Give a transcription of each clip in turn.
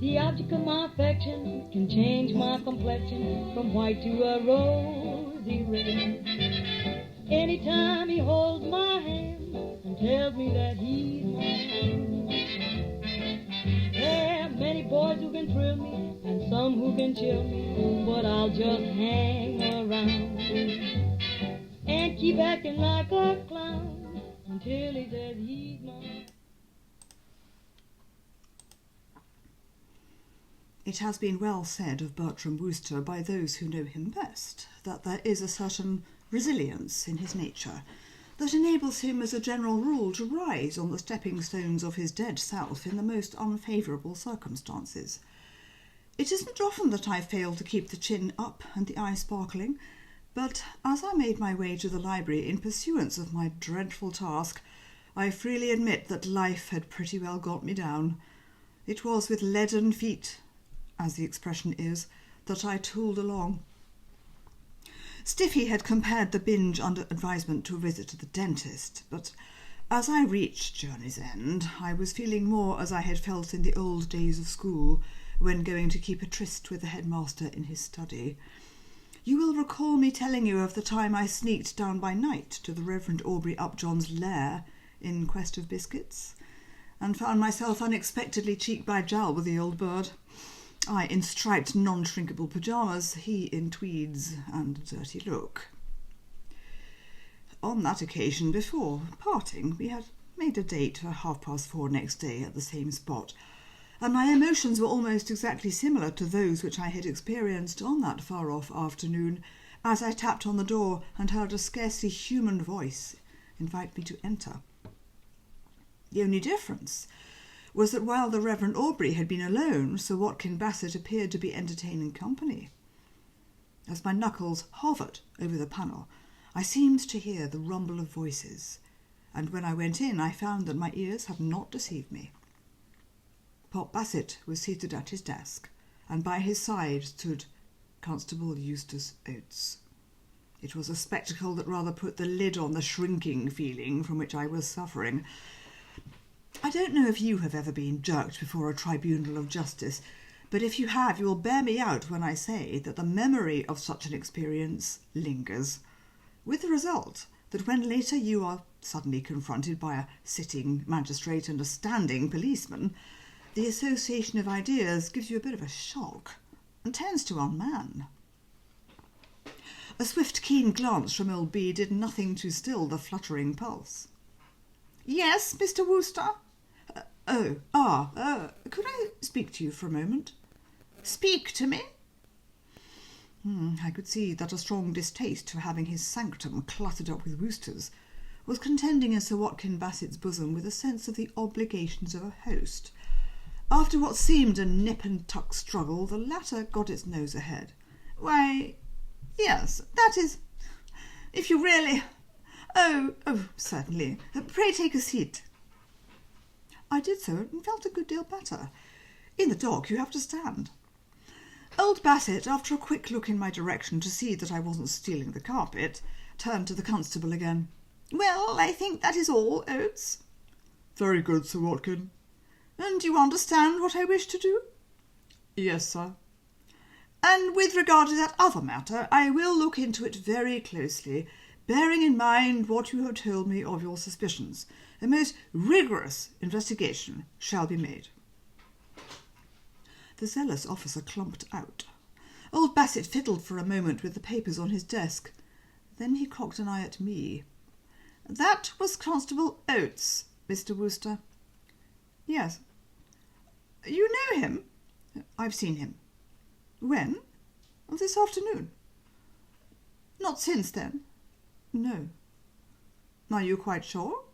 The object of my affection can change my complexion from white to a rosy red. Anytime he holds my hand and tells me that he's mine. There are many boys who can thrill me and some who can chill me, but I'll just hang around and keep acting like a clown until he says he's mine. It has been well said of Bertram Wooster by those who know him best that there is a certain resilience in his nature that enables him as a general rule to rise on the stepping stones of his dead self in the most unfavourable circumstances. It isn't often that I fail to keep the chin up and the eye sparkling, but as I made my way to the library in pursuance of my dreadful task, I freely admit that life had pretty well got me down. It was with leaden feet, as the expression is, that I tooled along. Stiffy had compared the binge under advisement to a visit to the dentist, but as I reached journey's end, I was feeling more as I had felt in the old days of school, when going to keep a tryst with the headmaster in his study. You will recall me telling you of the time I sneaked down by night to the Reverend Aubrey Upjohn's lair in quest of biscuits, and found myself unexpectedly cheek by jowl with the old bird. I in striped non-shrinkable pyjamas, he in tweeds and a dirty look. On that occasion, before parting, we had made a date for 4:30 next day at the same spot, and my emotions were almost exactly similar to those which I had experienced on that far-off afternoon, as I tapped on the door and heard a scarcely human voice invite me to enter. The only difference was that while the Reverend Aubrey had been alone, Sir Watkin Bassett appeared to be entertaining company. As my knuckles hovered over the panel, I seemed to hear the rumble of voices, and when I went in I found that my ears had not deceived me. Pop Bassett was seated at his desk, and by his side stood Constable Eustace Oates. It was a spectacle that rather put the lid on the shrinking feeling from which I was suffering. I don't know if you have ever been jerked before a tribunal of justice, but if you have, you will bear me out when I say that the memory of such an experience lingers, with the result that when later you are suddenly confronted by a sitting magistrate and a standing policeman, the association of ideas gives you a bit of a shock and tends to unman. A swift, keen glance from old B did nothing to still the fluttering pulse. "Yes, Mr. Wooster?" Could I speak to you for a moment?" "Speak to me?" I could see that a strong distaste for having his sanctum cluttered up with Woosters was contending in Sir Watkin Bassett's bosom with a sense of the obligations of a host. After what seemed a nip-and-tuck struggle, the latter got its nose ahead. "Why, yes, that is, if you really... Oh, certainly. Pray take a seat." I did so and felt a good deal better. In the dock you have to stand. Old Bassett, after a quick look in my direction to see that I wasn't stealing the carpet, turned to the constable again. "Well, I think that is all, Oates." "Very good, Sir Watkin." "And you understand what I wish to do?" "Yes, sir." "And with regard to that other matter, I will look into it very closely, bearing in mind what you have told me of your suspicions. A most rigorous investigation shall be made." The zealous officer clumped out. Old Bassett fiddled for a moment with the papers on his desk. Then he cocked an eye at me. "That was Constable Oates, Mr. Wooster." "Yes." "You know him?" "I've seen him." "When?" "This afternoon." "Not since then?" "No." "Are you quite sure?"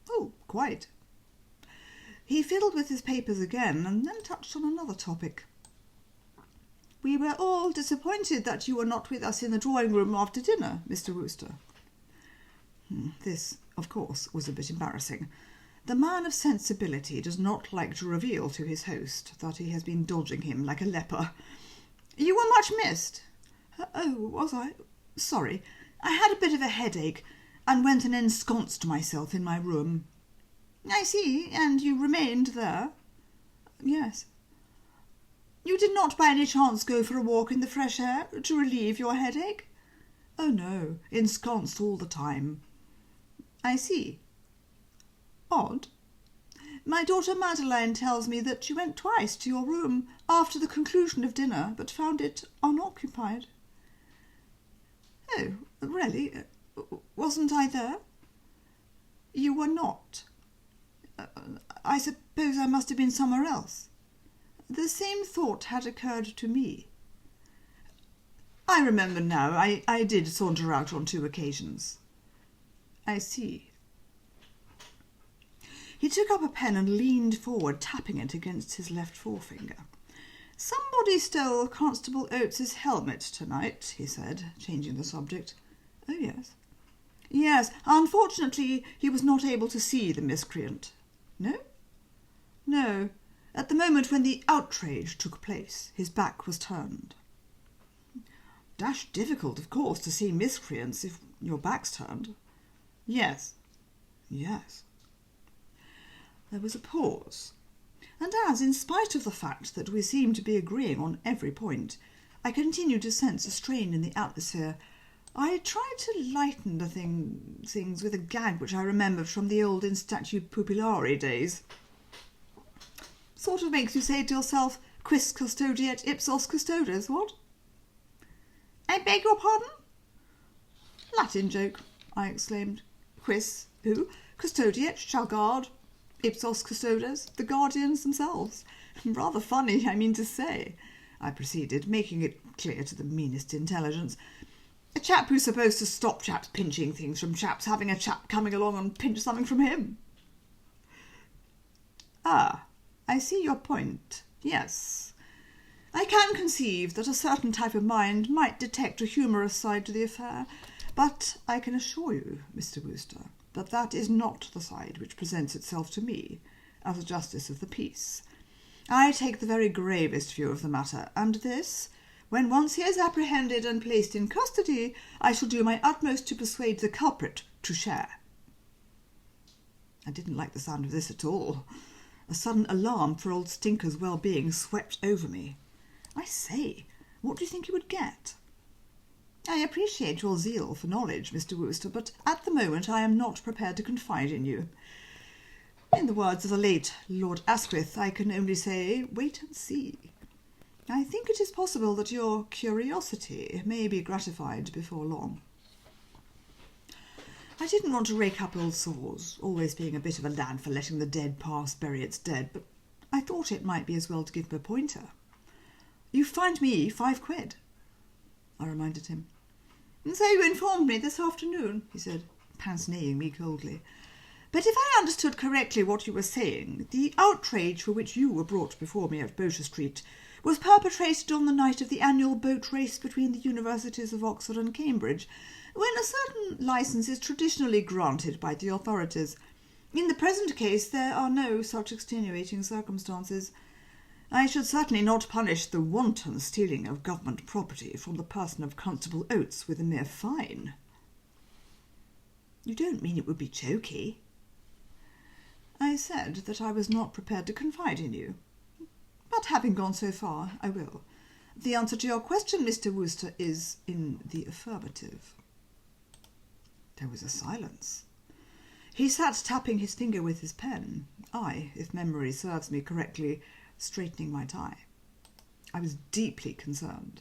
"Oh, quite." He fiddled with his papers again and then touched on another topic. "We were all disappointed that you were not with us in the drawing-room after dinner, Mr. Wooster." This, of course, was a bit embarrassing. The man of sensibility does not like to reveal to his host that he has been dodging him like a leper. "You were much missed." "Oh, was I? Sorry. I had a bit of a headache, and went and ensconced myself in my room." "I see, and you remained there?" "Yes." "You did not by any chance go for a walk in the fresh air to relieve your headache?" "Oh, no, ensconced all the time." "I see. Odd. My daughter Madeline tells me that you went twice to your room after the conclusion of dinner, but found it unoccupied." "Oh, really? Wasn't I there?" "You were not. I suppose I must have been somewhere else." "The same thought had occurred to me." "I remember now. I did saunter out on 2 occasions." "I see." He took up a pen and leaned forward, tapping it against his left forefinger. "Somebody stole Constable Oates's helmet tonight," he said, changing the subject. "Oh, yes." "Yes, unfortunately he was not able to see the miscreant." "No?" "No. At the moment when the outrage took place, his back was turned." "Dashed difficult, of course, to see miscreants if your back's turned." "Yes." "Yes." There was a pause, and as, in spite of the fact that we seemed to be agreeing on every point, I continued to sense a strain in the atmosphere, I tried to lighten the things with a gag which I remembered from the old In Statu Pupillari days. Sort of makes you say to yourself, quis custodiet ipsos custodes, what? "I beg your pardon?" "Latin joke," I exclaimed. "Quis, who, custodiet, shall guard, ipsos custodes, the guardians themselves. Rather funny, I mean to say," I proceeded, making it clear to the meanest intelligence. "A chap who's supposed to stop chaps pinching things from chaps having a chap coming along and pinch something from him." "Ah, I see your point. Yes. I can conceive that a certain type of mind might detect a humorous side to the affair, but I can assure you, Mr. Wooster, that that is not the side which presents itself to me as a justice of the peace. I take the very gravest view of the matter, and this, when once he is apprehended and placed in custody, I shall do my utmost to persuade the culprit to share." I didn't like the sound of this at all. A sudden alarm for old Stinker's well-being swept over me. "I say, what do you think you would get?" "I appreciate your zeal for knowledge, Mr. Wooster, but at the moment I am not prepared to confide in you. In the words of the late Lord Asquith, I can only say, wait and see. I think it is possible that your curiosity may be gratified before long." I didn't want to rake up old sores, always being a bit of a lad for letting the dead past bury its dead, but I thought it might be as well to give him a pointer. "You fined me £5, I reminded him. "So you informed me this afternoon," he said, pince-nezing me coldly. "But if I understood correctly what you were saying, the outrage for which you were brought before me at Boter Street was perpetrated on the night of the annual boat race between the Universities of Oxford and Cambridge, when a certain licence is traditionally granted by the authorities. In the present case there are no such extenuating circumstances. I should certainly not punish the wanton stealing of government property from the person of Constable Oates with a mere fine." "You don't mean it would be choky?" "I said that I was not prepared to confide in you. But having gone so far, I will. The answer to your question, Mr. Wooster, is in the affirmative." There was a silence. He sat tapping his finger with his pen, I, if memory serves me correctly, straightening my tie. I was deeply concerned.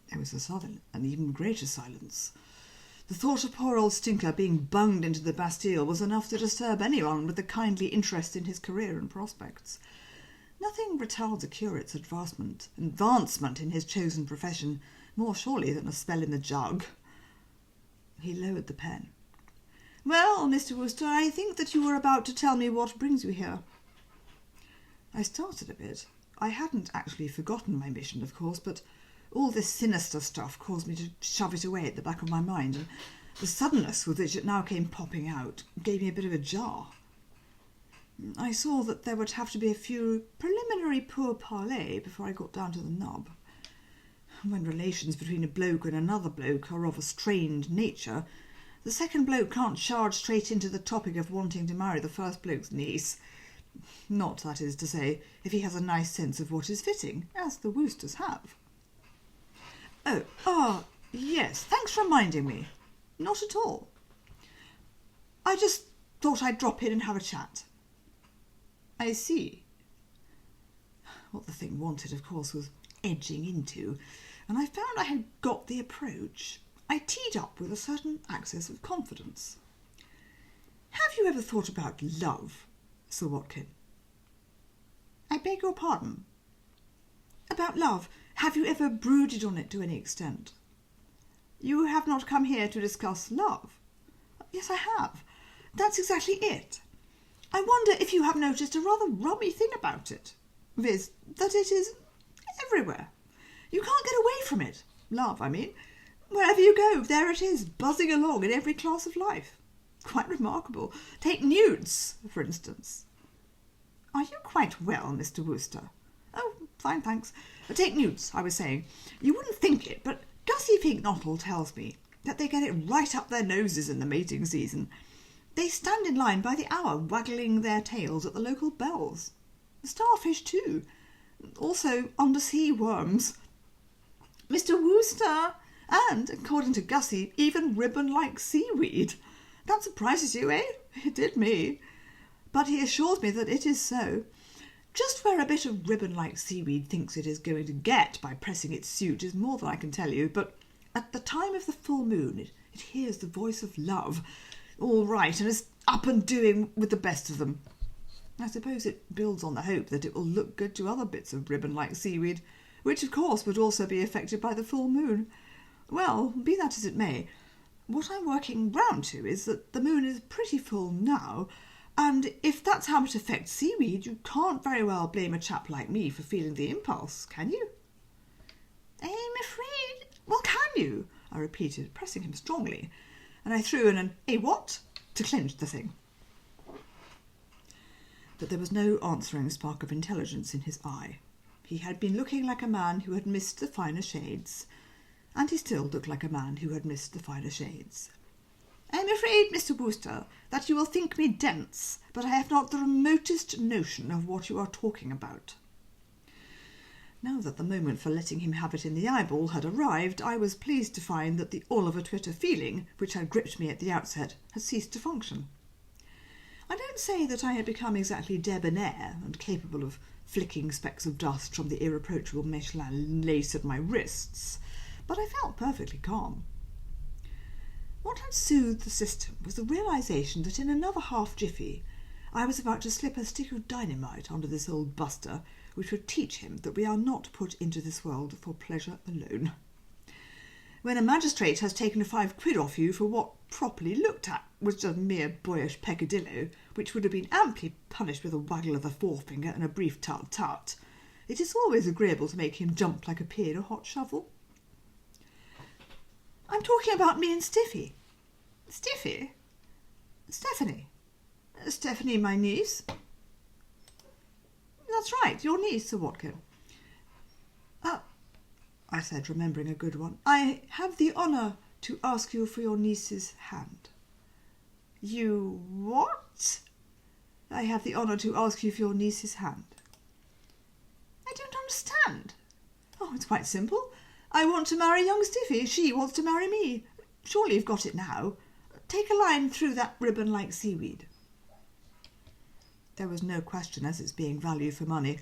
There was an even greater silence. The thought of poor old Stinker being bunged into the Bastille was enough to disturb anyone with a kindly interest in his career and prospects. Nothing retards a curate's advancement in his chosen profession more surely than a spell in the jug. He lowered the pen. "Well, Mr. Wooster, I think that you were about to tell me what brings you here." I started a bit. I hadn't actually forgotten my mission, of course, but all this sinister stuff caused me to shove it away at the back of my mind, and the suddenness with which it now came popping out gave me a bit of a jar. I saw that there would have to be a few preliminary pourparlers before I got down to the nub. When relations between a bloke and another bloke are of a strained nature, the second bloke can't charge straight into the topic of wanting to marry the first bloke's niece. Not, that is to say, if he has a nice sense of what is fitting, as the Woosters have. Yes, thanks for reminding me. Not at all. I just thought I'd drop in and have a chat. I see. What the thing wanted, of course, was edging into, and I found I had got the approach. I teed up with a certain access of confidence. Have you ever thought about love, Sir Watkin? I beg your pardon? About love. Have you ever brooded on it to any extent? You have not come here to discuss love. Yes, I have. That's exactly it. I wonder if you have noticed a rather rummy thing about it, viz., that it is everywhere. You can't get away from it. Love, I mean. Wherever you go, there it is, buzzing along in every class of life. Quite remarkable. Take newts, for instance. Are you quite well, Mr. Wooster? Oh, fine, thanks. Take newts, I was saying. You wouldn't think it, but Gussy Fink-Nottle tells me that they get it right up their noses in the mating season. They stand in line by the hour, waggling their tails at the local bells. Starfish, too. Also undersea worms. Mr. Wooster, and, according to Gussy, even ribbon-like seaweed. That surprises you, eh? It did me. But he assures me that it is so. Just where a bit of ribbon-like seaweed thinks it is going to get by pressing its suit is more than I can tell you, but at the time of the full moon it hears the voice of love, all right, and is up and doing with the best of them. I suppose it builds on the hope that it will look good to other bits of ribbon-like seaweed, which of course would also be affected by the full moon. Well, be that as it may, what I'm working round to is that the moon is pretty full now, and if that's how it affects seaweed, you can't very well blame a chap like me for feeling the impulse, can you? I'm afraid... Well, can you? I repeated, pressing him strongly, and I threw in an "Eh, what?" to clinch the thing. But there was no answering spark of intelligence in his eye. He had been looking like a man who had missed the finer shades, and he still looked like a man who had missed the finer shades. I'm afraid, Mr. Wooster, that you will think me dense, but I have not the remotest notion of what you are talking about. Now that the moment for letting him have it in the eyeball had arrived, I was pleased to find that the Oliver Twitter feeling, which had gripped me at the outset, had ceased to function. I don't say that I had become exactly debonair and capable of flicking specks of dust from the irreproachable Mechlin lace at my wrists, but I felt perfectly calm. What had soothed the system was the realisation that in another half jiffy I was about to slip a stick of dynamite under this old buster, which would teach him that we are not put into this world for pleasure alone. When a magistrate has taken 5 quid off you for what, properly looked at, was just mere boyish peccadillo, which would have been amply punished with a waggle of the forefinger and a brief tut-tut, it is always agreeable to make him jump like a pea in a hot shovel. I'm talking about me and Stiffy. Stiffy? Stephanie. Stephanie, my niece. That's right, your niece, Sir Watkin. I said, remembering a good one. I have the honour to ask you for your niece's hand. You what? I have the honour to ask you for your niece's hand. I don't understand. Oh, it's quite simple. I want to marry young Stiffy. She wants to marry me. Surely you've got it now. Take a line through that ribbon like seaweed. There was no question as its being value for money.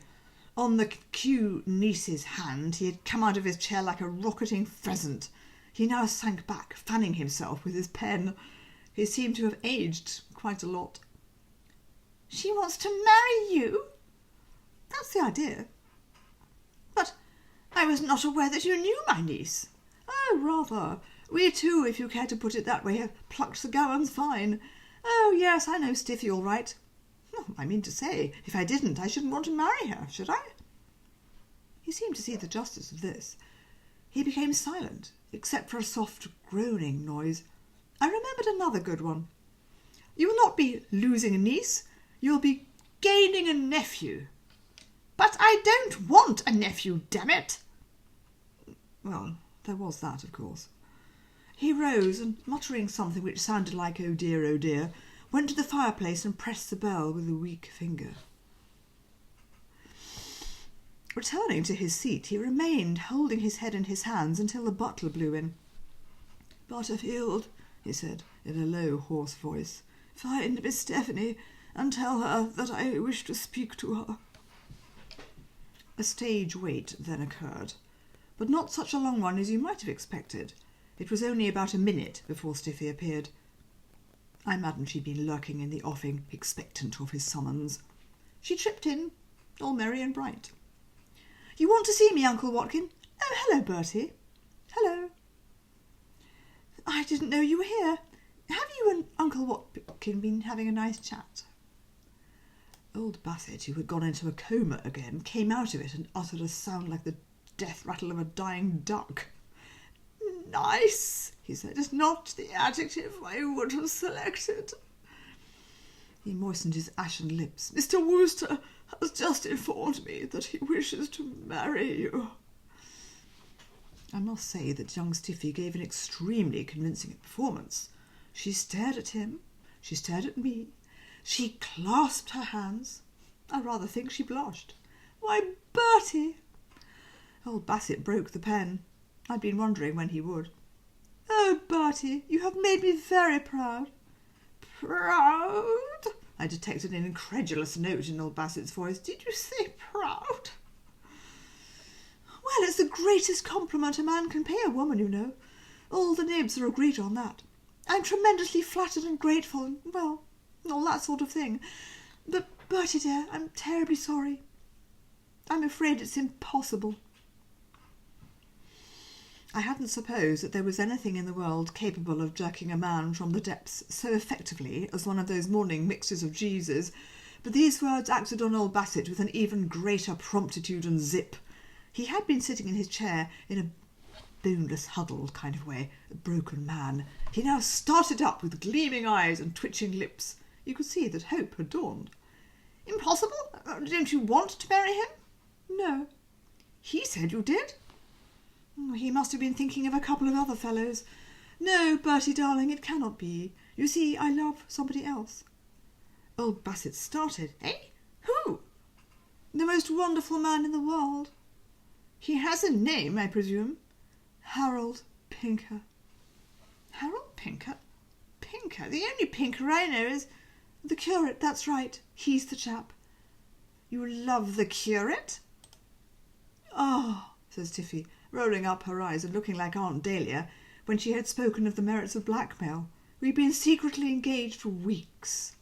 On the cue niece's hand, he had come out of his chair like a rocketing pheasant. He now sank back, fanning himself with his pen. He seemed to have aged quite a lot. She wants to marry you? That's the idea. But I was not aware that you knew my niece. Oh, rather. We too, if you care to put it that way, have plucked the gowans fine. Oh, yes, I know Stiffy all right. I mean to say, if I didn't, I shouldn't want to marry her, should I? He seemed to see the justice of this. He became silent, except for a soft groaning noise. I remembered another good one. You will not be losing a niece, you'll be gaining a nephew. But I don't want a nephew, damn it! Well, there was that, of course. He rose and, muttering something which sounded like oh dear, went to the fireplace and pressed the bell with a weak finger. Returning to his seat, he remained holding his head in his hands until the butler blew in. "Butterfield," he said in a low, hoarse voice, "find Miss Stephanie and tell her that I wish to speak to her." A stage wait then occurred, but not such a long one as you might have expected. It was only about a minute before Stiffy appeared. I imagine she'd been lurking in the offing, expectant of his summons. She tripped in, all merry and bright. "You want to see me, Uncle Watkin? Oh, hello, Bertie." "Hello." "I didn't know you were here. Have you and Uncle Watkin been having a nice chat?" Old Bassett, who had gone into a coma again, came out of it and uttered a sound like the death rattle of a dying duck. "Nice," he said, "is not the adjective I would have selected." He moistened his ashen lips. "Mr. Wooster has just informed me that he wishes to marry you." I must say that young Stiffy gave an extremely convincing performance. She stared at him, she stared at me, she clasped her hands. I rather think she blushed. "Why, Bertie!" Old Bassett broke the pen. I'd been wondering when he would. "Oh, Bertie, you have made me very proud." "Proud?" I detected an incredulous note in old Bassett's voice. "Did you say proud?" "Well, it's the greatest compliment a man can pay a woman, you know. All the nibs are agreed on that. I'm tremendously flattered and grateful and, well, all that sort of thing. But, Bertie dear, I'm terribly sorry. I'm afraid it's impossible." I hadn't supposed that there was anything in the world capable of jerking a man from the depths so effectively as one of those morning mixtures of Jeeveses, but these words acted on old Bassett with an even greater promptitude and zip. He had been sitting in his chair in a boneless, huddled kind of way, a broken man. He now started up with gleaming eyes and twitching lips. You could see that hope had dawned. "Impossible? Don't you want to marry him?" "No." "He said you did?" "He must have been thinking of a couple of other fellows. No, Bertie, darling, it cannot be. You see, I love somebody else." Old Bassett started. "Eh? Who?" "The most wonderful man in the world." "He has a name, I presume?" "Harold Pinker." "Harold Pinker? Pinker? The only Pinker I know is—" "The curate, that's right. He's the chap." "You love the curate?" "Oh," says Tiffy, rolling up her eyes and looking like Aunt Dahlia when she had spoken of the merits of blackmail. "We've been secretly engaged for weeks."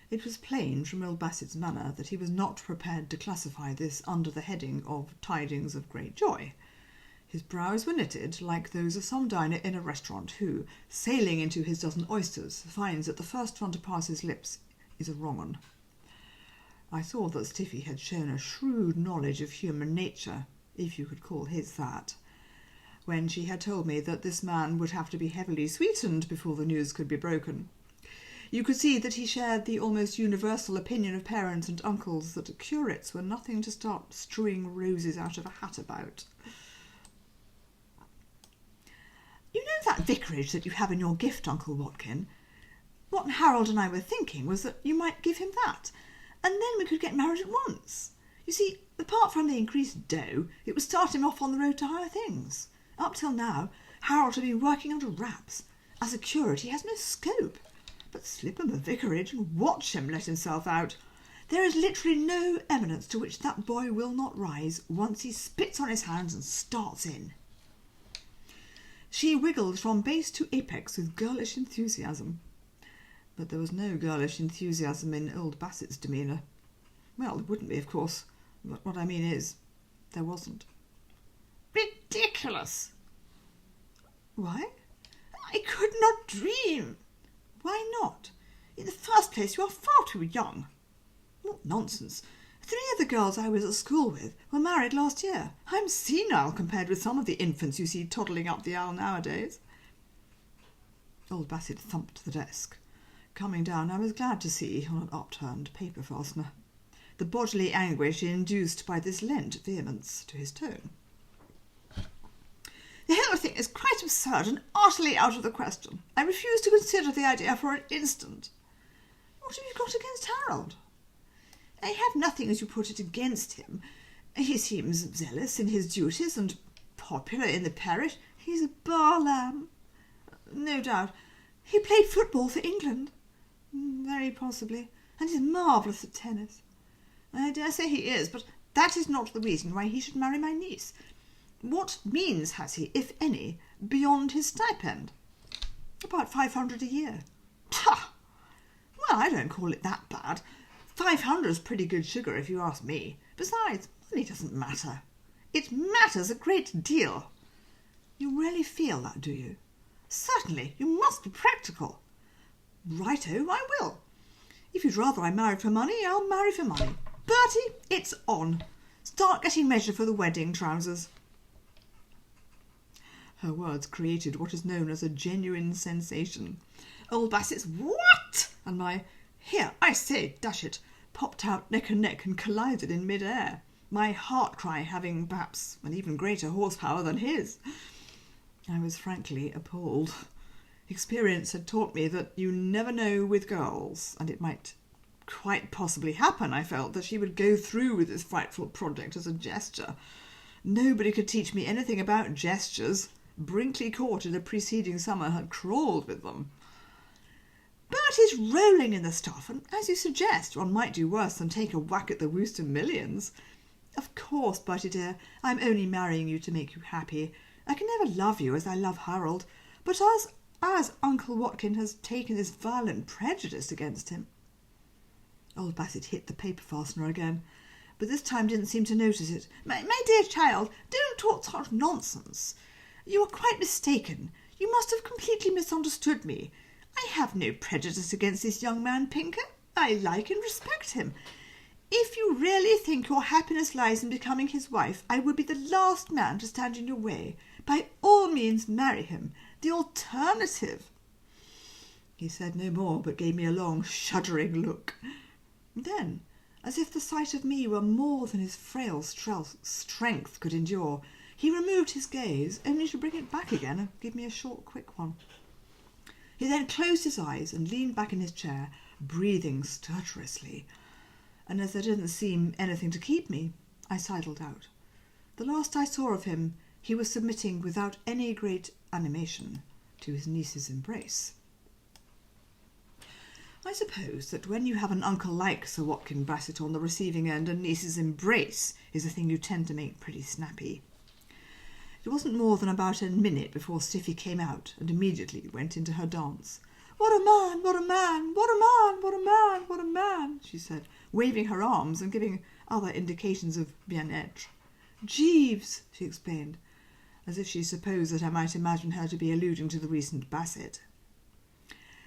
It was plain from old Bassett's manner that he was not prepared to classify this under the heading of tidings of great joy. His brows were knitted like those of some diner in a restaurant who, sailing into his dozen oysters, finds that the first one to pass his lips is a wrong one. I saw that Stiffy had shown a shrewd knowledge of human nature, if you could call his that, when she had told me that this man would have to be heavily sweetened before the news could be broken. You could see that he shared the almost universal opinion of parents and uncles that curates were nothing to start strewing roses out of a hat about. "You know that vicarage that you have in your gift, Uncle Watkin? What Harold and I were thinking was that you might give him that, and then we could get married at once. You see, apart from the increased dough, it would start him off on the road to higher things. Up till now, Harold had been working under wraps. As a curate, he has no scope. But slip him a vicarage and watch him let himself out. There is literally no eminence to which that boy will not rise once he spits on his hands and starts in." She wiggled from base to apex with girlish enthusiasm. But there was no girlish enthusiasm in old Bassett's demeanour. Well, there wouldn't be, of course, but what I mean is, there wasn't. "Ridiculous!" "Why?" "I could not dream." "Why not?" "In the first place, you are far too young." "What nonsense. 3 of the girls I was at school with were married last year. I'm senile compared with some of the infants you see toddling up the aisle nowadays." Old Bassett thumped the desk. Coming down, I was glad to see on an upturned paper fastener. The bodily anguish induced by this lent vehemence to his tone. is quite absurd and utterly out of the question. I refuse to consider the idea for an instant. What have you got against Harold? I have nothing, as you put it, against him. He seems zealous in his duties and popular in the parish. He's a bar lamb. No doubt. He played football for England. Very possibly. And is marvellous at tennis. I dare say he is, but that is not the reason why he should marry my niece. What means has he, if any, beyond his stipend? About 500 a year. Pah! Well, I don't call it that bad. 500 is pretty good sugar, if you ask me. Besides, money doesn't matter. It matters a great deal. You really feel that, do you? Certainly, you must be practical. Righto, I will. If you'd rather I married for money, I'll marry for money. Bertie, it's on. Start getting measured for the wedding trousers. Her words created what is known as a genuine sensation. Old Bassett's "What?" and my "Here, I say, dash it," popped out neck and neck and collided in mid-air, my heart cry having perhaps an even greater horsepower than his. I was frankly appalled. Experience had taught me that you never know with girls, and it might quite possibly happen, I felt, that she would go through with this frightful project as a gesture. Nobody could teach me anything about gestures. Brinkley Court in the preceding summer had crawled with them. Bertie's rolling in the stuff, and as you suggest, one might do worse than take a whack at the Wooster millions. Of course, Bertie dear, I'm only marrying you to make you happy. I can never love you as I love Harold, but as Uncle Watkin has taken this violent prejudice against him. Old Bassett hit the paper fastener again, but this time didn't seem to notice it. My dear child, don't talk such nonsense. You are quite mistaken. You must have completely misunderstood me. I have no prejudice against this young man, Pinker. I like and respect him. If you really think your happiness lies in becoming his wife, I would be the last man to stand in your way. By all means marry him. The alternative. He said no more, but gave me a long, shuddering look. Then, as if the sight of me were more than his frail strength could endure, he removed his gaze, only to bring it back again and give me a short, quick one. He then closed his eyes and leaned back in his chair, breathing stertorously. And as there didn't seem anything to keep me, I sidled out. The last I saw of him, he was submitting without any great animation to his niece's embrace. I suppose that when you have an uncle like Sir Watkin Bassett on the receiving end, a niece's embrace is a thing you tend to make pretty snappy. It wasn't more than about a minute before Stiffy came out and immediately went into her dance. "What a man, what a man, what a man, what a man, what a man," she said, waving her arms and giving other indications of bien-être. "Jeeves," she explained, as if she supposed that I might imagine her to be alluding to the recent Bassett.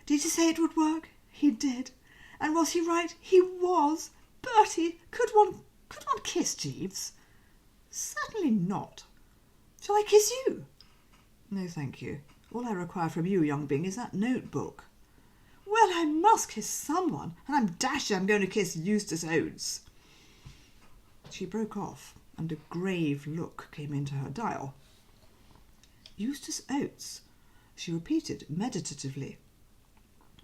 "Did he say it would work?" "He did. And was he right?" "He was. Bertie, could one kiss Jeeves?" "Certainly not." "Shall I kiss you?" "No, thank you. All I require from you, young Bing, is that notebook." "Well, I must kiss someone, and I'm dashed I'm going to kiss Eustace Oates." She broke off, and a grave look came into her dial. "Eustace Oates," she repeated meditatively.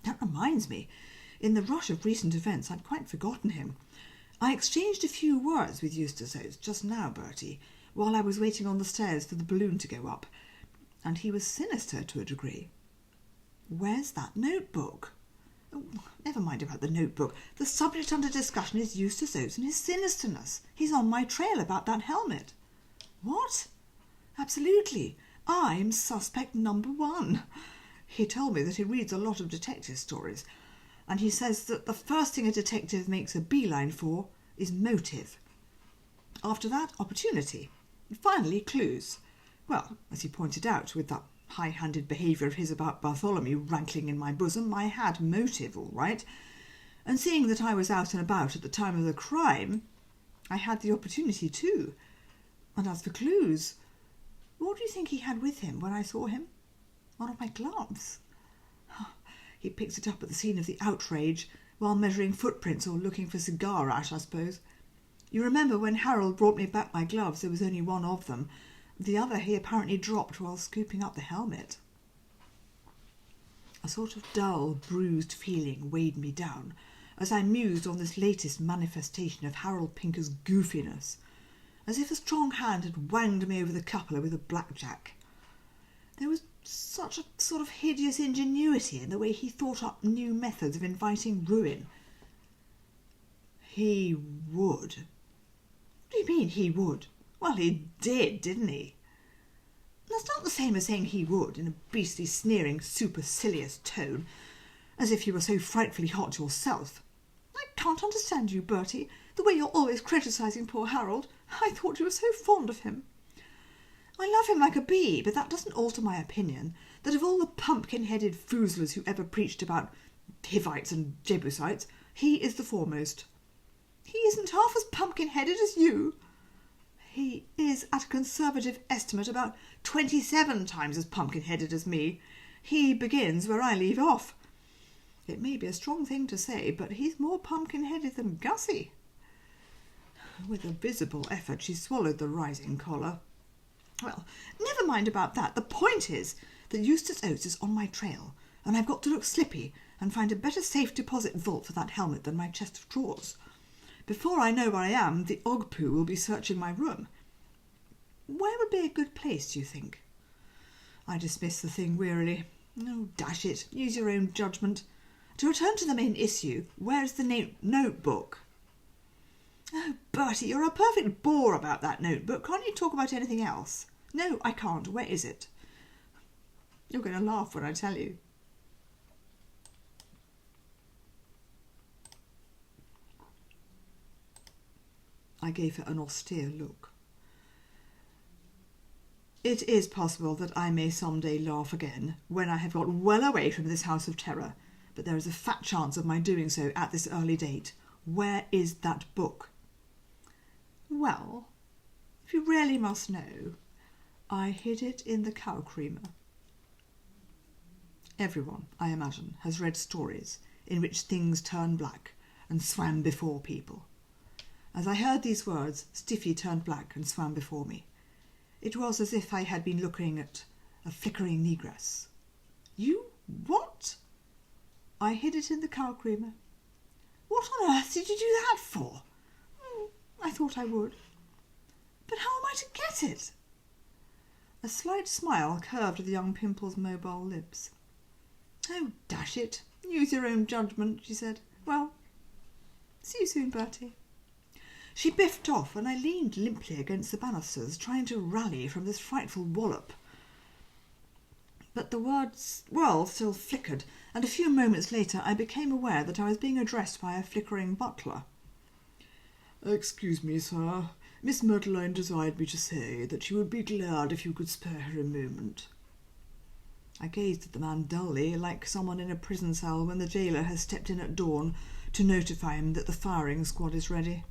"That reminds me, in the rush of recent events I'd quite forgotten him. I exchanged a few words with Eustace Oates just now, Bertie, while I was waiting on the stairs for the balloon to go up, and he was sinister to a degree." "Where's that notebook?" "Oh, never mind about the notebook. The subject under discussion is Eustace Oates and his sinisterness. He's on my trail about that helmet." "What?" "Absolutely. I'm suspect number one. He told me that he reads a lot of detective stories, and he says that the first thing a detective makes a beeline for is motive. After that, opportunity. And finally, clues. Well, as he pointed out, with that high-handed behaviour of his about Bartholomew rankling in my bosom, I had motive, all right. And seeing that I was out and about at the time of the crime, I had the opportunity too. And as for clues, what do you think he had with him when I saw him? One of my gloves. He picked it up at the scene of the outrage, while measuring footprints or looking for cigar ash, I suppose. You remember when Harold brought me back my gloves, there was only one of them, The other he apparently dropped while scooping up the helmet. A sort of dull, bruised feeling weighed me down as I mused on this latest manifestation of Harold Pinker's goofiness, as if a strong hand had wanged me over the cupola with a blackjack. There was such a sort of hideous ingenuity in the way he thought up new methods of inviting ruin. He would. What do you mean, he would? Well, he did, didn't he? That's not the same as saying he would in a beastly, sneering, supercilious tone, as if you were so frightfully hot yourself. I can't understand you, Bertie, the way you're always criticising poor Harold. I thought you were so fond of him. I love him like a bee, but that doesn't alter my opinion that of all the pumpkin-headed foozlers who ever preached about Hivites and Jebusites, he is the foremost. He isn't half as pumpkin-headed as you. He is, at a conservative estimate, about 27 times as pumpkin-headed as me. He begins where I leave off. It may be a strong thing to say, but he's more pumpkin-headed than Gussy. With a visible effort, she swallowed the rising choler. Well, never mind about that. The point is that Eustace Oates is on my trail, and I've got to look slippy and find a better safe deposit vault for that helmet than my chest of drawers. Before I know where I am, the Ogpoo will be searching my room. Where would be a good place, do you think? I dismissed the thing wearily. Oh, dash it, use your own judgment. To return to the main issue, where's the notebook? Oh, Bertie, you're a perfect bore about that notebook. Can't you talk about anything else? No, I can't. Where is it? You're going to laugh when I tell you. I gave her an austere look. It is possible that I may some day laugh again when I have got well away from this house of terror, but there is a fat chance of my doing so at this early date. Where is that book? Well, if you really must know, I hid it in the cow creamer. Everyone, I imagine, has read stories in which things turn black and swam before people. As I heard these words, Stiffy turned black and swam before me. It was as if I had been looking at a flickering negress. You what? I hid it in the cow creamer. What on earth did you do that for? I thought I would. But how am I to get it? A slight smile curved the young pimple's mobile lips. Oh, dash it. Use your own judgment, she said. Well, see you soon, Bertie. She biffed off, and I leaned limply against the banisters, trying to rally from this frightful wallop. But the world still flickered, and a few moments later I became aware that I was being addressed by a flickering butler. Excuse me, sir. Miss Myrtleline desired me to say that she would be glad if you could spare her a moment. I gazed at the man dully, like someone in a prison cell when the jailer has stepped in at dawn to notify him that the firing squad is ready.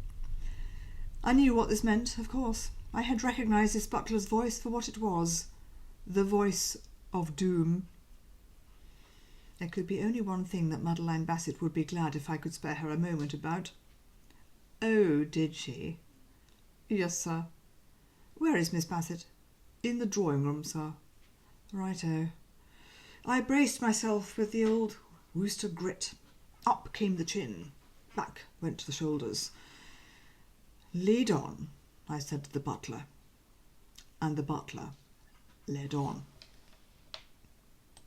I knew what this meant, of course. I had recognised this butler's voice for what it was, the voice of doom. There could be only one thing that Madeline Bassett would be glad if I could spare her a moment about. Oh, did she? Yes, sir. Where is Miss Bassett? In the drawing-room, sir. Righto. I braced myself with the old Worcester grit. Up came the chin. Back went the shoulders. Lead on, I said to the butler. And the butler led on.